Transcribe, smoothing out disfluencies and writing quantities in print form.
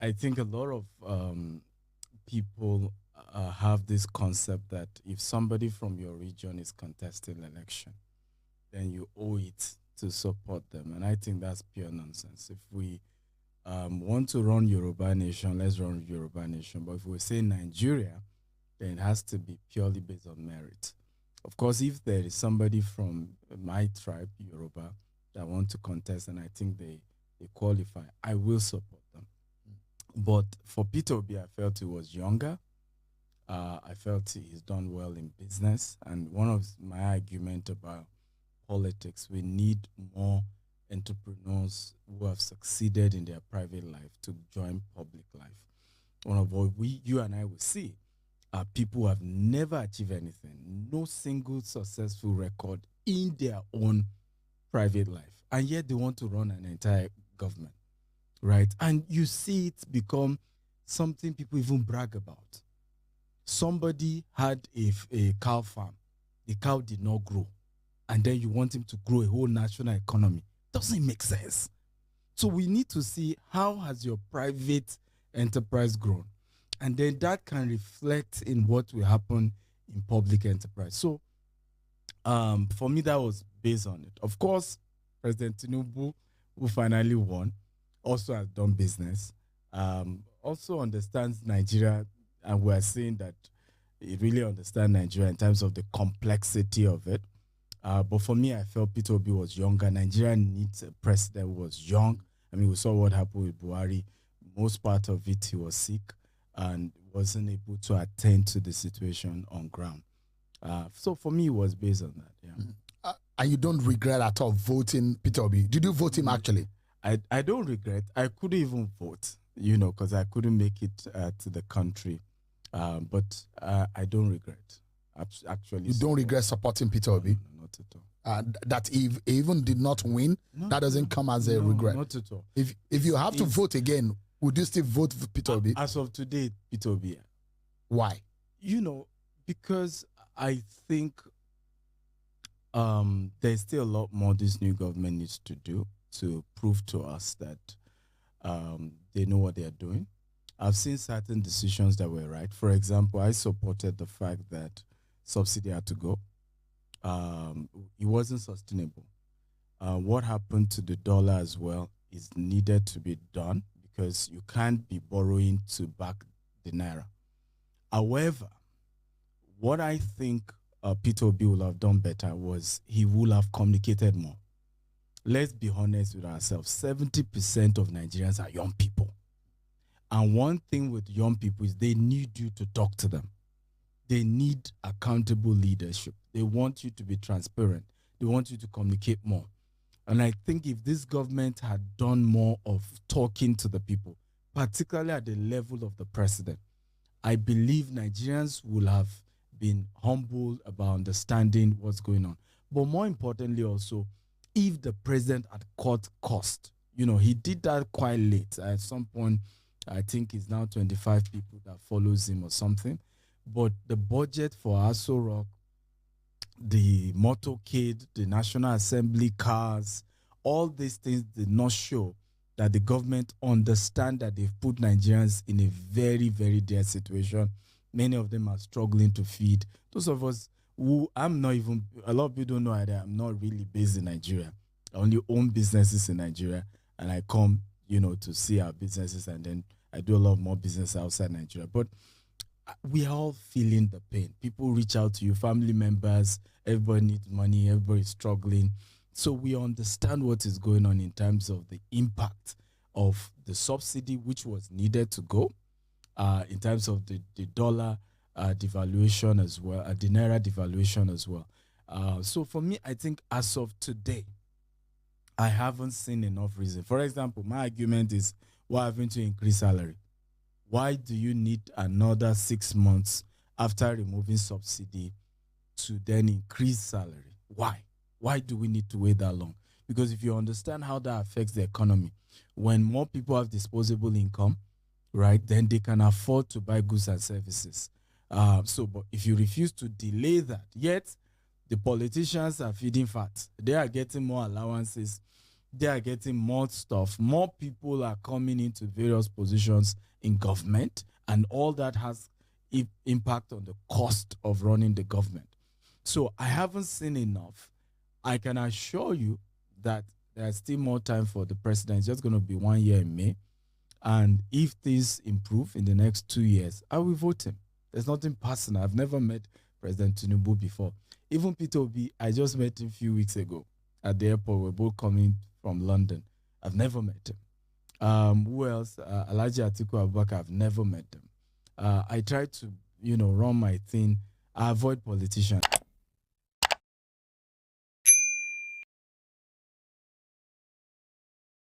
I think a lot of people have this concept that if somebody from your region is contesting election, then you owe it to support them. And I think that's pure nonsense. If we want to run Yoruba Nation, let's run Yoruba Nation. But if we say Nigeria, then it has to be purely based on merit. Of course, if there is somebody from my tribe, Yoruba, that want to contest and I think they qualify, I will support them. But for Peter Obi, I felt he was younger. I felt he's done well in business. And one of my argument about politics, we need more entrepreneurs who have succeeded in their private life to join public life. One of what you and I will see are people who have never achieved anything, no single successful record in their own private life, and yet they want to run an entire government, right? And you see it become something people even brag about. Somebody had a cow farm, the cow did not grow, and then you want him to grow a whole national economy. Doesn't make sense. So we need to see how has your private enterprise grown, and then that can reflect in what will happen in public enterprise. So for me, that was based on it. Of course, President Tinubu, who finally won, also has done business, also understands Nigeria, and we're seeing that he really understands Nigeria in terms of the complexity of it. But for me, I felt Peter Obi was younger. Nigeria needs a president who was young. I mean, we saw what happened with Buhari. Most part of it, he was sick and wasn't able to attend to the situation on ground. So for me, it was based on that. Yeah. And you don't regret at all voting Peter Obi? Did you vote him actually? I don't regret. I couldn't even vote, you know, because I couldn't make it to the country. But I don't regret. Actually, you don't regret supporting Peter Obi? No, not at all. That he even did not win, that doesn't come as a regret? Not at all. If you have to vote again, would you still vote for Peter Obi? As of today, Peter Obi. Why? You know, because I think there's still a lot more this new government needs to do to prove to us that they know what they're doing. I've seen certain decisions that were right. For example, I supported the fact that subsidy had to go. It wasn't sustainable. What happened to the dollar as well is needed to be done because you can't be borrowing to back the naira. However, what I think Peter Obi would have done better was he would have communicated more. Let's be honest with ourselves. 70% of Nigerians are young people. And one thing with young people is they need you to talk to them. They need accountable leadership. They want you to be transparent. They want you to communicate more. And I think if this government had done more of talking to the people, particularly at the level of the president, I believe Nigerians will have been humble about understanding what's going on. But more importantly also, if the president had cut cost, you know, he did that quite late. At some point, I think it's now 25 people that follows him or something. But the budget for Aso Rock, the motorcade, the National Assembly cars, all these things did not show that the government understand that they've put Nigerians in a very, very dire situation. Many of them are struggling to feed. Those of us who I'm not even, a lot of people don't know that I'm not really based in Nigeria. I only own businesses in Nigeria, and I come, you know, to see our businesses, and then I do a lot more business outside Nigeria. But we are all feeling the pain. People reach out to you, family members, everybody needs money, everybody is struggling. So we understand what is going on in terms of the impact of the subsidy, which was needed to go, in terms of the dollar devaluation as well, the naira devaluation as well. So for me, I think as of today, I haven't seen enough reason. For example, my argument is we're having to increase salary. Why do you need another 6 months after removing subsidy to then increase salary? Why? Why do we need to wait that long? Because if you understand how that affects the economy, when more people have disposable income, right, then they can afford to buy goods and services. But if you refuse to delay that, yet the politicians are feeding fat. They are getting more allowances. They are getting more stuff. More people are coming into various positions in government, and all that has impact on the cost of running the government. So I haven't seen enough. I can assure you that there's still more time for the president. It's just going to be 1 year in May. And if things improve in the next 2 years, I will vote him. There's nothing personal. I've never met President Tinubu before. Even Peter Obi, I just met him a few weeks ago at the airport. We're both coming from London. I've never met him. Who else? Alhaji Atiku Abubakar, I've never met him. I try to, run my thing. I avoid politicians.